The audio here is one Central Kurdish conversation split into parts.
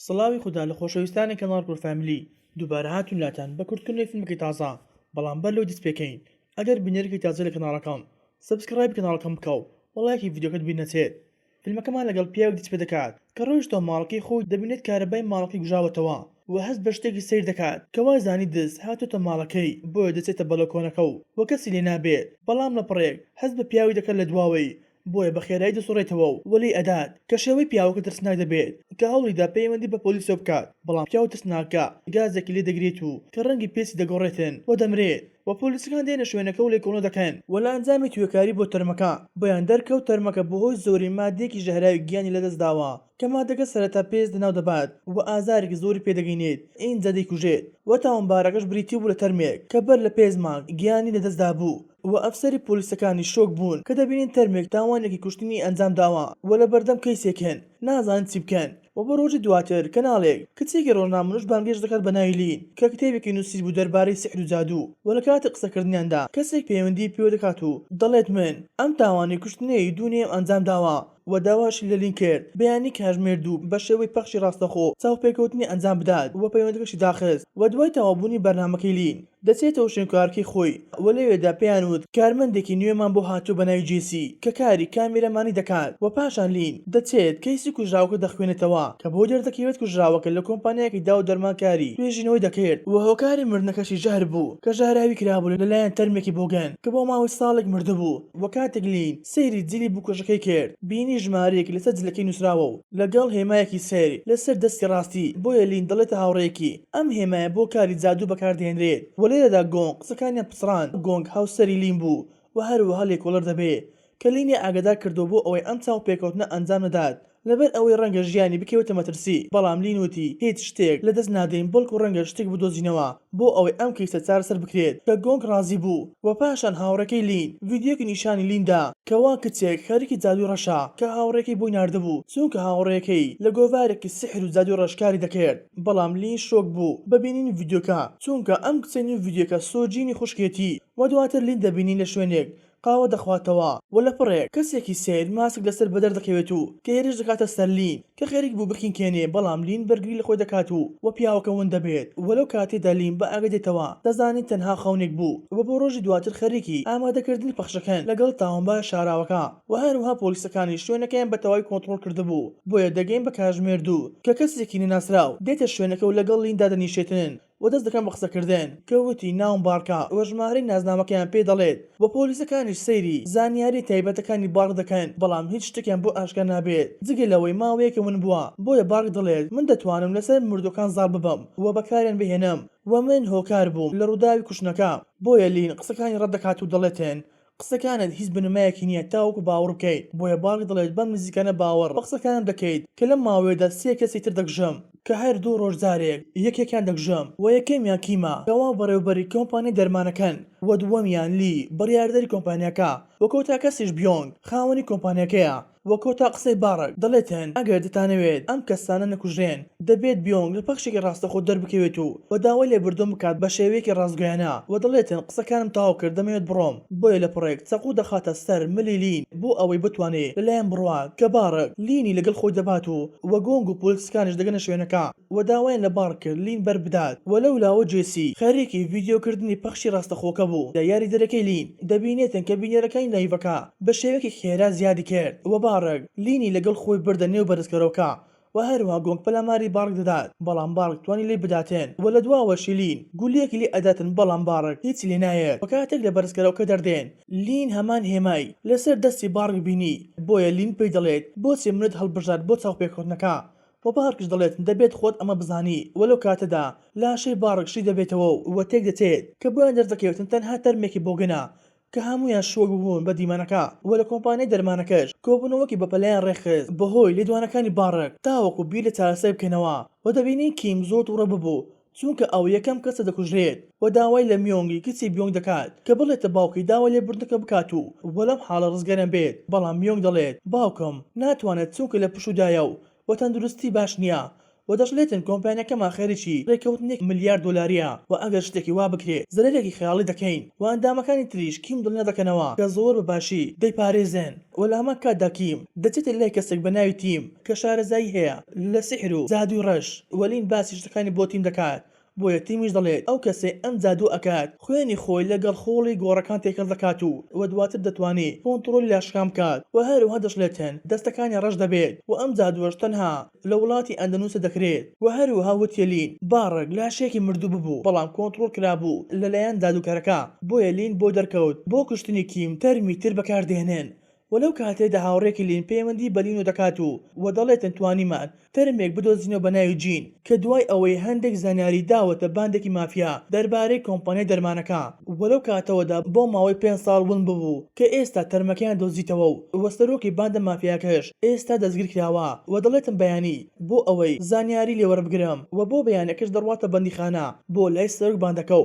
سڵاوی خوددا لە خۆشەویستانی کەناڵ فامیلی دووبارە هاتوون لاتان بە کورتکردنەوەی فیلمێکی تازە بەڵام بەر لەو دەست پێکەین ئەگەر بینەرێکی تازە لە کەناڵەکەم سبسکرایب کەناڵەکەم بکە و وەڵایەکی ڤیدیۆکەت بینەچێت. فیلمەکەمان لەگەڵ پیاوێک دەست پێ دەکات کە ڕۆیشتەوە ماڵەکەی خۆی دەبینێت کارەبای ماڵەکەی گژاوەتەوە و هەست بە شتێکی سیر دەکات کە وای زانی دەست هاتوتە ماڵەکەی بۆیە دەچێتە بەلەکۆنەکە و کەسی لێ نابێت بەڵام لە پڕێک هەست بە پیاوی دەکات لە دواوەی بۆیە بە خێرایی دەسوڕێتەوە و وەلی ئەدات کە شێوەی پیاوەکە ترسناک دەبێت کە هەوڵیدا پەیوەندی بە پۆلیسەوە بکات بەڵام پیاو ترسناکە گازێکی لێ دەگرێت و کە ڕەنگی پێسی دەگۆڕێتن و دەمرێت و پۆلیسەکان دێنە شوێنەکە و لێکۆڵە دەکەن و لە ئەنجامی توێکاری بۆ تەرمەکە بۆیان دەرکەوت تەرمەکە بەهۆی زۆری مادێکی ژەهراوی گیانی لەدەستداوە کە مادەکە سەرەتا پێز دەناو دەبات و ئازارێکی زۆری پێدەگەینێت ئینجا دەیکوژێت و تاوانبارەکەش بریتی بوو لە تەرمێک کە بەر لە پێز مانگ گیانی لەدەستدا بوو و ئەفسەری پۆلیسەکانی شۆک بوون کە دەبینین تەرمێک تاوانێکی کوشتنی ئەنجام داوە و لە بەردەم کەیسێکن نازان چی بکەن و بۆ ڕۆژی دواتر کەناڵێک کچێکی ڕۆژنامەنووس بانگێش دەکات بە ناوی لین کە کتێبێکی نووسی بوو دەربارەی سحر و جادوو و لە کاتی قسەکردنیاندا کەسێک پەیوەندی پێوە دەکات و دەڵێت من ئەم تاوانی کوشتنەی دوونێم ئەنجام داوە و داواشی لە لین کرد بەیانی کاژمێرد و بە شێوەی پەخشی ڕاستەخۆ چاوپێکەوتنی ئەنجام بدات و پەیوەندەکەشی داخست و دوای تەوابوونی بەرنامەکەی لین دەچێتەوە شوێنکارکەی خۆی و لەوێدا پێیان وت کارمەندێکی نوێمان بۆ هاتوو بە ناوی جێسی کە کاری کامێرەمانی دەکات و پاشان لین دەچێت کەیسی کوژراوەکە دەخوێنێتەوە کە بۆ دەردەکەوێت کوژراوەکە لە کۆمپانیایەکی دا و دەرمانکاری توێژینەوەی دەکرد و هۆکاری مردنەکەشی ژەهر بوو کە ژاراوی کرابوو لەلایەن تەرمێکی بۆگەن کە بۆ ماوەی ساڵێک مردبوو و کاتێک لین سەیری جلی بووکۆشەکەی کرد بینی ژمارەیەکی لەسەر جلەکەی نووسراوە و لەگەڵ هێمایەکی سەیر لەسەر دەستی ڕاستی بۆیە لین دەڵێتە هاوڕێیەکی ئەم هێمایە بۆ کاری جادوو بەکاردێنرێت و لێرەدا گۆنگ قسەکانیان پچڕان گۆنگ هاوسەری لین بوو و هەروەها لێکۆڵەر دەبێت کە لینی ئاگادار کردو بۆ ئەوەی ئەم چاو پێکەوتنە ئەنجام نەدات لەبەر ئەوەی ڕەنگە ژیانی بکەوتە مەترسی بەڵام لین وتی هیچ شتێک لەدەست نادەین بەڵکو ڕەنگە شتێک بدۆزینەوە بۆ ئەوەی ئەم کەیسە چارەسەر بکرێت کە گۆنگ ڕازی بوو و پاشان هاوڕێکەی لین ڤیدیۆکی نیشانی لیندا کەوا کچێک خەریکی جادوی ڕەشا کە هاوڕێکەی بۆی ناردبوو چونکە هاوڕێکەی لە گۆڤارێکی سحر و جادوی ڕەشکاری دەکرد بەڵام لین شۆک بوو بەبینینی ڤیدیۆکە چونکە ئەم کچەی ڤیدیۆکە سۆجینی خوشکێتی و دواتر لین دەبینی لە شوێنێک قاوە دەخواتەوە و لە پڕێک کەسێکی سیر ماسک لەسەر بەدەر دەکەوێت و کە هێرش دەکاتە سەر لین کە خێریک بوو بخینکێنێ بەڵام لین بەرگری لە خۆی دەکات و پیاوەکە ون دەبێت وەلەو کاتێدا لین بە ئاگە دێتەوە دەزانێت تەنها خەونێک بوو و بۆ ڕۆژی دواتر خەریکی ئامادەکردنی پەخشەکەن لەگەڵ تاوانبار شاراوەکە و هەروەها پۆلیسەکانی شوێنەکەیان بە تەواوی کۆنتڕۆڵ کردبوو بۆیە دەگەین بە کاژمێرد و کە کەسێکی نەناسراو دێتە شوێنەکە و لەگەڵ لیندا دەنیشێتن و دەست دەکەن بە قسەکردن کە وتی ناوم بارکە و ژمارەی نازنامەکەیان پێ دەڵێت و پۆلیسەکانیش سەیری زانیاری تایبەتەکانی بارک دەکەن بەڵام هیچ شتێکیان بۆ ئاشکرا نابێت جگە لەوەی ماوەیەکە ون بووە بۆیە بارک دەڵێت من دەتوانم لەسەر مردوەکان زاڵ ببەم و بەکاریان بهێنم و من هۆکار بووم لە ڕووداوی کوشتنەکە بۆیە لین قسەکانی ڕەت دەکات و دەڵێتن قسەکانت هیچ بنمایەکی نییە تاوەکو باوەڕ بکەیت بۆیە بارک دەڵێت بەم نزیکانە باوەڕ بە قسەکانم دەکەیت کە لەم ماوەیەدا سێ کەسی تر دەکژم کە هەر دوو ڕۆژدارێک یەکێکیان دەکژم و یەکەمیان کیمە کەوا بەڕێوەبەری کۆمپانیای دەرمانەکەن و دووەمیان لی بڕیاردەری کۆمپانیاکە و کۆتا کەسیش بیۆنگ خاوەنی کۆمپانیاکەیە و کۆتا قسەی بارک دەڵێتن ئەگەر دەتانەوێت ئەم کەسانە نەکوژێن دەبێت بیۆنگ لە پەخشێکی ڕاستەخۆ دەربکەوێت و داوای لێبوردن بکات بە شێوەیەکی ڕاستگۆیانە و دەڵێتن قسەکانم تاوا کرد دەمەوێت بڕۆم بۆیە لە پڕێک چەقو دەخاتە سەر ملی لین بۆ ئەوەی بتوانێت لەلایەن بڕوات کە بارک لینی لەگەڵ خۆی دەبات و گۆنگ و پۆلیسەکانیش دەگەنە شوێنەکە و داوایان لە بارک کرد لین بەربدات و لەولاوە جێسی خەریکی ڤیدیۆکردنی پەخشی ڕاستەخۆکە بوو لە یاریدەرەکەی لین دەبینێتن کە بینەرەکانی لایڤەکە بە شێوەیەکی خێرا زیادی کرد و بارک لینی لەگەڵ خۆی بردە نێو بەرزکەرەوەکە و هەروەها گۆنگ پەلاماری بارک دەدات بەڵام بارک توانی لێ بداتێن و لە دواوەشی لین گولەیەکی لێ ئەداتن بەڵام بارک هیچ لێ نایەت و کاتێک لە بەرزکەرەوەکە دەردێن لین هەمان هێمای لەسەر دەستی بارک بینی بۆیە لین پێی دەڵێت بۆچی منت هەڵبژات بۆ چاوپێکەوتنەکە و بارکش دەڵێت دەبێت خۆت ئەمە بزانی وەلەو کاتەدا لاشەی بارکشی دەبێتەوە و تێک دەچێت کە بۆیان دەردەکەوتن تەنها تەرمێکی بۆگەنە کە هەمویان شۆک بوون بە دیمانەکە و لە کۆمپانیای دەرمانەکەش کۆبوونەوەکی بەپەلایان ڕێخست بەهۆی لێدوانەکانی بارک تاوەکو بیر لە چارەسەر بکەنەوە و دەبینی کیم زۆر تووڕە ببوو چونکە ئەو یەکەم کەسە دەکوژرێت و داوای لە میۆنگی کچی بیۆنگ دەکات کە بڵێتە باوکی داوای لێبوردنەکە بکات و وەلەم حاڵە ڕزگەرم بێت بەڵام میۆنگ دەڵێت باوکم ناتوانێت چونکە لە پشودایە و تەندروستی باش نییە و دەژڵێتن کۆمپانیەکەمان خەریکی ڕێکەوتنێک ملیار دۆلاریە و ئەگەر شتێکی وا بکرێت زەرێکی خەیاڵی دەکەین و ئەندامەکانی تریش کیم دڵنیا دەکەنەوە کە زۆر بەباشی دەیپارێزن و لە هەمان کاتدا کیم دەچێتە لای کەسێک بە ناوی تیم کە شارەزایی هەیە لە سیحر و جادوی ڕەش وەلین باسی شتەکانی بۆ تیم دەکات بۆیە تیمیش دەڵێت ئەو کەسێ ئەم جادوو ئەکات خوێنی خۆی لەگەڵ خۆڵی گۆڕەکان تێکەڵ دەکات و دواتر دەتوانێت کۆنتڕۆلی لاشکام بکات و هەروەها دەشڵێتن دەستەکانی ڕەش دەبێت و ئەم جادووەش تەنها لە وڵاتی ئەندەنوسە دەکرێت و هەروەها وتیە لین باڕێک لاشێکی مردوو ببوو بەڵام کۆنتڕۆل کرابوو لەلایەن جادوکەرەکە بۆیە لین بۆ دەرکەوت بۆ کوشتنی کیم تەرمی تر بەکاردێنن ولو کاتێدا هاوڕێکی لین پەیوەندی بە لین و دەکات و دەڵێتن توانیمان تەرمێک بدۆزینەوە بە ناوی جین کە دوای ئەوەی هەندێک زانیاری داوەتە باندێکی مافیا دەربارەی کۆمپانیای دەرمانەکە ولو کاتەوەدا بۆ ماوەی 5 ساڵ ون ببوو کە ئێستا تەرمەکەیان دۆزیتەوە و سەرۆکی باندە مافیاکەش ئێستا دەستگیر کراوە و دەڵێتن بەیانی بۆ ئەوەی زانیاری لێوەربگرم و بۆ بەیانەکەش دەڕواتە بەندیخانە بۆ لای سەرۆک باندەکە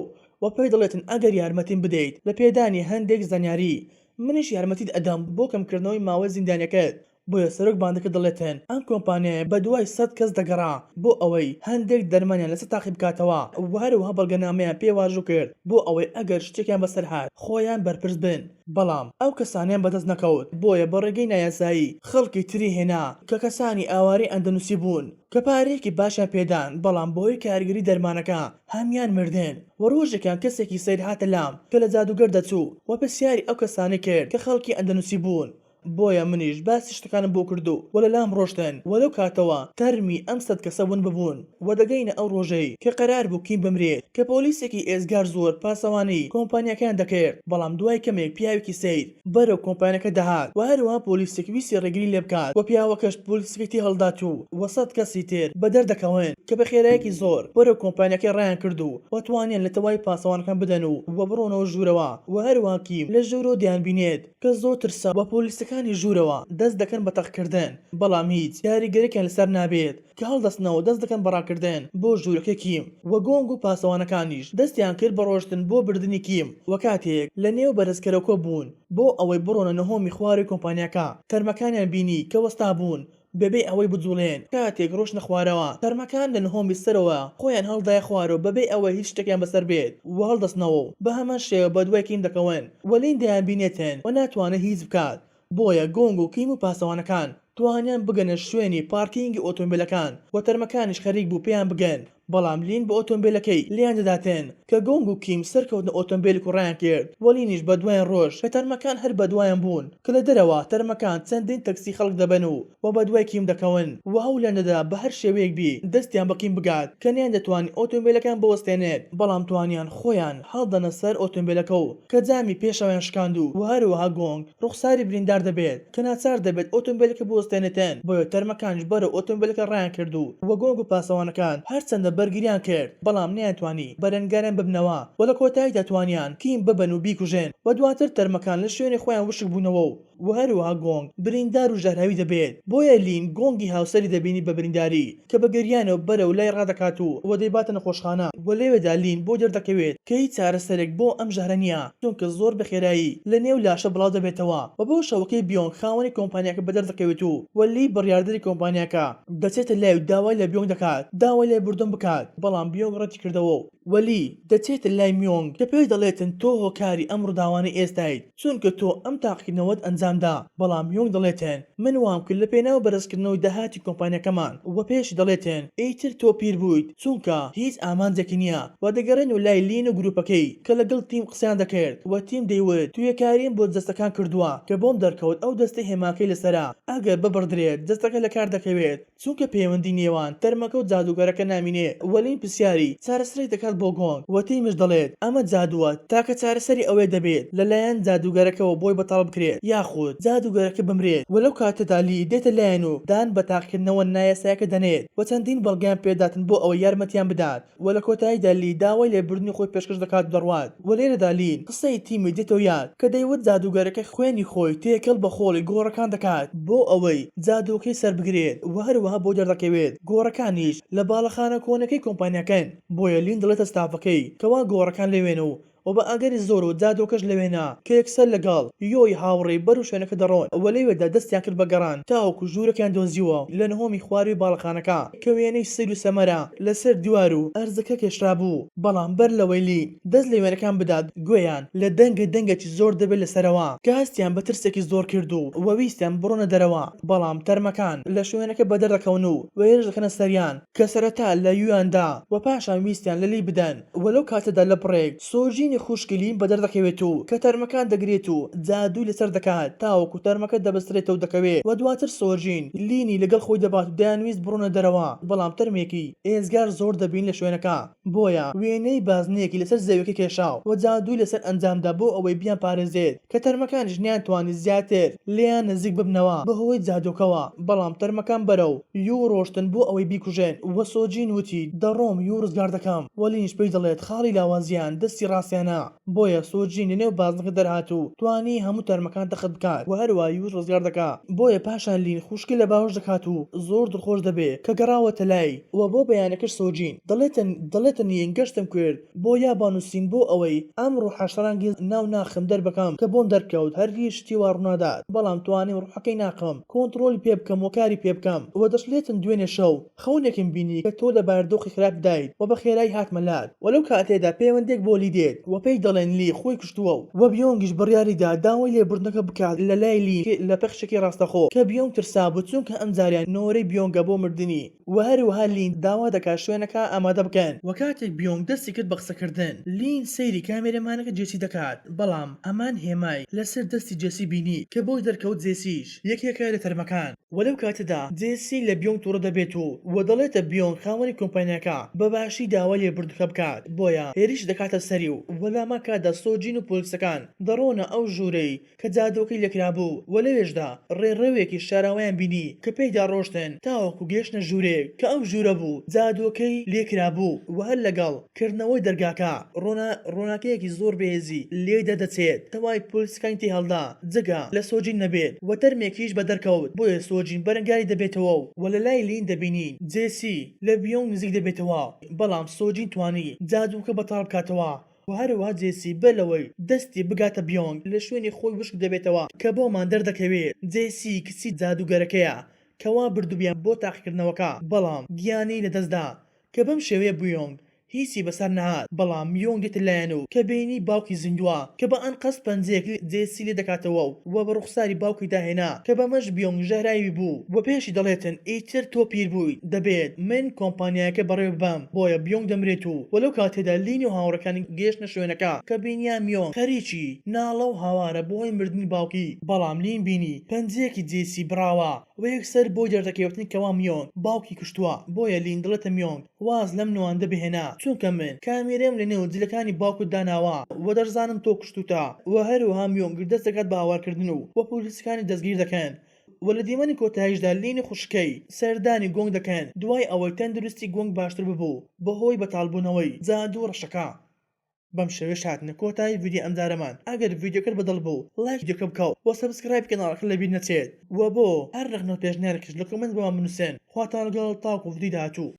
و پێی دەڵێتن ئەگەر یارمەتیم بدەیت لە پێدانی هەندێک زانیاری منیش یارمەتیت ئەدەم بۆ کەمکردنەوەی ماوەی زیندانیەکەت بۆیە سەرۆک باندەکە دەڵێتن ئەم کۆمپانیایە بە دوای 100 کەس دەگەڕا بۆ ئەوەی هەندێک دەرمانیان لەسەر تاقی بکاتەوە و هەروەها بەڵگەنامەیان پێواژوو کرد بۆ ئەوەی ئەگەر شتێکیان بەسەر هات خۆیان بەرپرس بن بەڵام ئەو کەسانیان بەدەست نەکەوت بۆیە بە ڕێگەی نایاسایی خەڵکی تری هێنا کە کەسانی ئاواری ئەندەنوسی بوون کە پارەیەکی باشیان پێدان بەڵام بۆی کارگەری دەرمانەکە هەمیان مردن و ڕۆژێکان کەسێکی سەیر هاتە لام کە لە جادوگەر دەچوو و پرسیاری ئەو کەسانی کرد کە خەڵکی ئەندەنوسی بوون بۆیە منیش باسی شتەکانم بۆ کردو و لە لام ڕۆشتن وەلەو کاتەوە تەرمی ئەم 100 کەسە ون ببوون و دەگەینە ئەو ڕۆژەی کە قەرار بوو کیم بمرێت کە پۆلیسێکی ئێزگار زۆر پاسەوانی کۆمپانیەکان دەکرد بەڵام دوای کەمێک پیاوێکی سیر بەرەو کۆمپانیەکە دەهات و هەروەها پۆلیسێک ویستی ڕێگری لێ بکات و پیاوەکەش پۆلیسەکەی هەڵدات و 100 کەسی تر بەدەردەکەون کە بە خێرایەکی زۆر بەرەو کۆمپانیەکەی ڕایان کردو و توانیان لە تەوای پاسەوانەکان بدەن و بڕۆنەوە ژوورەوە و هەروەها کیم لە ژوورەوە دیان بینێت کە زۆر ترسا و پۆلیسەکانی ژوورەوە دەست دەکەن بە تەقکردن بەڵام هیچ یاریگەرێکیان لەسەر نابێت کە هەڵدەستنەوە دەست دەکەن بەڕاکردن بۆ ژوورەکەی کیم و گۆنگ و پاسەوانەکانیش دەستیان کرد بە ڕۆشتن بۆ بردننی کیم و کاتێک لە نێو بەرزکەرەوە بوون بۆ ئەوەی بڕۆنە نەهۆمی خواری کۆمپانیەکە تەرمەکانیان بینی کە وەستا بوون بەبێ ئەوەی بجوڵێن کاتێک ڕۆژنە خوارەوە تەرمەکان لە نهۆمی سەرەوە خۆیان هەڵدای خوارەوە بەبێ ئەوەی هیچ شتێکیان بەسەر بێت و هەڵدەستنەوە بە هەمان شێوە بە دوای کیم دەکەون وەلین دەیان بینێتن و ناتوانێت هیچ بکات بۆیە گۆنگ و کیم و پاسەوانەکان توانیان بگەنە شوێنی پارکینگی ئۆتۆمبیلەکان و تەرمەکانیش خەریک بوو پێیان بگەن بەڵام لین بە ئۆتۆمبیلەکەی لیان دەداتێن کە گۆنگ و کیم سەرکەوتنە ئۆتۆمبیلێک و ڕایان کرد وەلینیش بە دوایان ڕۆژ کە تەرمەکان هەر بە دوایان بوون کە لە دەرەوە تەرمەکان چەندین تەکسی خەڵک دەبەن و بە دوای کیم دەکەون و هەولیان دەدا بە هەر شێوەیەک بی دەستیان بە کیم بگات کە نیان دەتوانین ئۆتۆمبیلەکان بوەستێنێت بەڵام توانیان خۆیان هەڵدەنە سەر ئۆتۆمبیلەکە و کە جامی پێشەوەیان شکاند و هەروەها گۆنگ ڕوخساری بریندار دەبێت کە ناچار دەبێت ئۆتۆمبیلەکە بوەستێنێتن بۆیە تەرمەکانش بەرە ئۆتۆمبیلەکە ڕایان کرد و گۆنگ و پاسەوانەکان هەرچەندە بەرگریان کرد بەڵام نیانتوانی بەرەنگاران ببنەوە و لە کۆتایی دەتوانیان کیم ببن و بیکوژێن و دواتر تەرمەکان لە شوێنی خۆیان وشک بوونەوە و هەروەها گۆنگ بریندار و ژەهراوی دەبێت بۆیە لین گۆنگی هاوسەری دەبینی بە برینداری کە بە گریانەوە بەرە و لای ڕادەکات و دەیباتە نەخۆشخانە و لێوێدا لین بۆ دەردەکەوێت کە هیچ چارەسەرێک بۆ ئەم ژەهرە نییە چونکە زۆر بەخێرایی لە نێو لاشە بڵاو دەبێتەوە و بۆ شەوەکەی بیۆنگ خاوەنی کۆمپانیاکە بەدەردەکەوێت و لی بڕیاردەری کۆمپانیاکە دەچێتە لای و داوای لە بیۆنگ دەکات داوای لێ بردن بکات بەڵام بیۆنگ ڕەتی کردەوە وەلی دەچێتە لای میۆنگ کە پێی دەڵێتن تۆ هۆکاری ئەم ڕووداوانەی ئێستایت چونکە تۆ ئەم تاقیکردنەوەت ئەنجامدا بەڵام میۆنگ دەڵێتن من وام کرد لە پێناو بەرزکردنەوەی داهاتی کۆمپانیەکەمان و پێشی دەڵێتن ئیتر تۆ پیر بوویت چونکە هیچ ئامانجێکی نییە و دەگەڕێن و لای لین و گروپەکەی کە لەگەڵ تیم قسەیان دەکرد و تیم دەیوت تو یەکاریم بۆ دەستەکان کردووە کە بۆم دەرکەوت ئەو دەستەی هێماکەی لەسەرا ئەگەر ببڕدرێت دەستەکە لە کار دەکەوێت چونکە پەیوەندی نێوان تەرمەکە و جادوگەرەکە نامینێ وەلین پرسیاری چارەسەری دەکات بۆ گۆنگ و تیمش دەڵێت ئەمە جادووە تاکە چارەسەری ئەوەی دەبێت لەلایەن جادوگەرەکەەوە بۆی بەتاڵ بکرێت یاخود جادوگەرەکە بمرێت ولەو کاتەدا لی دێتە لایەن و دان بە تاقیکردنەوە نایاسایەکە دەنێت و چەندین بەڵگیان پێداتن بۆ ئەوە یارمەتیان بدات و لە کۆتاییدا لی داوای لێبوردنی خۆی پێشکەش دەکات دەڕوات و لێرەدا لین قسەی تیمی دێتەوە یاد کە دەیوت جادوگەرەکە خوێنی خۆی تێکەڵ بە خۆڵی گۆڕەکان دەکات بۆ ئەوەی جادووکەی سەر بگرێت و هەروەها بۆ دەردەکەوێت گۆڕەکانیش لە باڵەخانە کۆنەکەی کۆمپانیەکەن بۆیە لین دەڵێتە ستافەکەی کەوا گۆڕەکان لەوێن و و بە ئەگەری زۆر و جادۆکەش لەوێنا کە یەکسەر لەگەڵ یۆی هاوڕێی بەر و شوێنەکە دەڕۆن و لەوێدا دەستیان کرد بە گەڕان تاوەکو ژوورەکەیان دۆزیوە لە نهۆمی خواری باڵەخانەکە کە وێنەی سیر و سەمەرە لەسەر دیوار و ئەرزەکە کێشرا بوو بەڵام بەر لەوەی لین دەست لە وێنەکان بدات گوێیان لە دەنگێکی زۆر دەبێت لەسەرەوە کە هەستیان بە ترسێکی زۆر کرد و وەویستیان بڕۆنە دەرەوە بەڵام تەرمەکان لە شوێنەکە بە دەردەکەون و وێرش دەکەنە سەریان کە سەرەتا لە یویاندا و پاشان ویستیان لە لی بدەن وەلەو کاتەدا لە بڕێک سۆژینی خوشکلیم بە دەردەکەوێت و کە تەرمەکان دەگرێت و جادووی لەسەر دەکات تاوەکو تەرمەکە دەبەسترێتەوە دەکەوێت و دواتر سۆژین لینی لەگەڵ خۆی دەبات و دەیانویست بڕۆنە دەرەوە بەڵام تەرمێکی ئێزگار زۆر دەبین لە شوێنەکە بۆیە وێنەی بازنەیەکی لەسەر زەویەکە کێشاو و جادووی لەسەر ئەنجامدا بۆ ئەوەی بیان پارێزێت کە تەرمەکانیش نیانتوانی زیاتر لیان نزیک ببنەوە بەهۆی جادۆکەوە بەڵام تەرمەکان بەرەو یوو ڕۆشتن بۆ ئەوەی بیکوژێن وە سۆجین وتی دەڕۆم یوو ڕزگار دەکەم وەلینش پێی دەڵێت خاڵی لاوازیان دەستی ڕاستیانە بۆیە سۆجین لە نێو بازنەکە دەرهات و توانی هەموو تەرمەکان تەخت بکات و هەروە یووش ڕزگار دەکات بۆیە پاشان لین خوشکی لە باوەش دەکات و زۆر دڵخۆش دەبێت کە گەڕاوەتە لای و بۆ بەیانەکەش سۆجین دەڵێتە نین گەشتم کرد بۆ یابانوسین بۆ ئەوەی ئەمڕۆ حەشەرانگی ناو ناخم دەربەکەم کە بۆم دەرکەوت هەر هیچ شتی وا ڕوونادات بەڵام توانیم ڕوحەکەی ناقم کۆنتڕۆلی پێ بکەم و کاری پێ بکەم و دەشلێتن دوێنێ شەو خەونێکم بینی کە تۆ لە باردۆخی خراپ دایت و بە خێرای هاتمە لات وەلەو کاتێدا پەیوەندێک بۆ لی دێت و پێی دەڵێن لی خۆی کوشتووە و بیۆنگیش بڕیاریدا داوای لێبوردنەکە بکات لە لای لی لە پەخشێکی ڕاستەخۆ کە بیۆنگ ترسا بوو چونکە ئەم جاریان نۆرەی بیۆنگە بۆ مردنی و هەروەها لین داوا دەکات شوێنەکە ئامادە بکەن و کاتێک بیۆنگ دەستی کرد بە قسەکردن لین سەیری کامێرەمانەکە جێسی دەکات بەڵام ئەمان هێمای لەسەر دەستی جێسی بینی کە بۆی دەرکەوت جێسیش یەکێکە لە تەرمەکان وەلەو کاتەدا جێسی لە بیۆنگ تووڕە دەبێت و دەڵێتە بیۆنگ خاوەنی کۆمپانیاکە بەباشی داوا لێبوردنەکە بکات بۆیە هێریش دەکاتە سەری و وەلاما کاتدا سۆجین و پۆلیسەکان دەڕۆنە ئەو ژوورەی کە جادۆکەی لێکرابوو و لەوێشدا ڕێڕەوێکی شاراوەیان بینی کە پێیدا ڕۆشتن تاوەکو گەیشتنە ژوورێک کە ئەو ژوورە بوو جادۆکەی لێکرابوو و هەر لەگەڵ کردنەوەی دەرگاکە ڕۆناکەیەکی زۆر بەهێزی لێدا دەچێت تەوای پۆلیسەکانی تێ هەڵدا جگە لە سۆجین نەبێت و تەرمێکیش بە دەرکەوت بۆیە سۆجین بەرەنگاری دەبێتەوە و لە لای لین دەبینین جێسی لە بیۆنگ نزیک دەبێتەوە بەڵام سۆجین توانی جادووکە بەتاڵ بکاتەوە و هەروەها جێسی بەلەوەی دەستی بگاتە بیۆنگ لە شوێنی خۆی وشک دەبێتەوە کە بۆمان دەردەکەوێت جێسی کچی جادوگەرەکەیە کەوا بردوبیان بۆ تاقیکردنەوەکە بەڵام گیانی لەدەستدا کە بەم شێوەیە بیۆنگ هیچی بەسەر نەهات بەڵام بیۆنگ دێتە لایەن و کە بینی باوکی زیندووە کە بە ئەنقەس پەنجەیەک جێسی لێ دەکاتەوە و بە ڕوخساری باوکی داهێنا کە بەمەش بیۆنگ ژەهراوی بوو و پێشی دەڵێتن ئیتر تۆ پیر بوویت دەبێت من کۆمپانیاکە بەڕێوە ببەم بۆیە بیۆنگ دەمرێت و وەلەو کاتێدا لینی و هاوڕەکانی گەیشتنە شوێنەکە کە بینیان میۆنگ خەریکی ناڵە و هاوارە بۆی مردنی باوکی بەڵام لین بینی پەنجەیەکی جێسی براوە و یەکسەر بۆ دەردەکەوتنی کەوا میۆنگ باوکی کوشتووە بۆیە لین دڵێتە میۆنگ واز لەم نەوەندە بهێنا چونکە من کامێرەم لە نێو جلەکانی باوکت داناوە و دەرزانم تۆ کوشتوتە و هەروەها میۆنگ دەست دەکات بە هاوارکردن و پۆلیسەکانی دەستگیر دەکەن و لە دیمەنی کۆتاییشدا لینی خوشکەی سەردانی گۆنگ دەکەن دوای ئەوەی تەندروستی گۆنگ باشتر ببوو بەهۆی بەتاڵبوونەوەی جادوو ڕەشەکە بەم شێوەیە هاتنە کۆتایی ڤیدیۆ ئەمجارەمان ئەگەر ڤیدیۆکەت بەدڵ بوو لایک ڤیدیۆکە بکەوت و سەبسکرایب کەناڵەکە لەبیر نەچێت و بۆ هەر ڕێخنەوە پێشنیارێکیش لە کۆمنت بۆمان بنووسن خواتان لەگەڵ تاوەکو ڤیدیۆ داهاتوو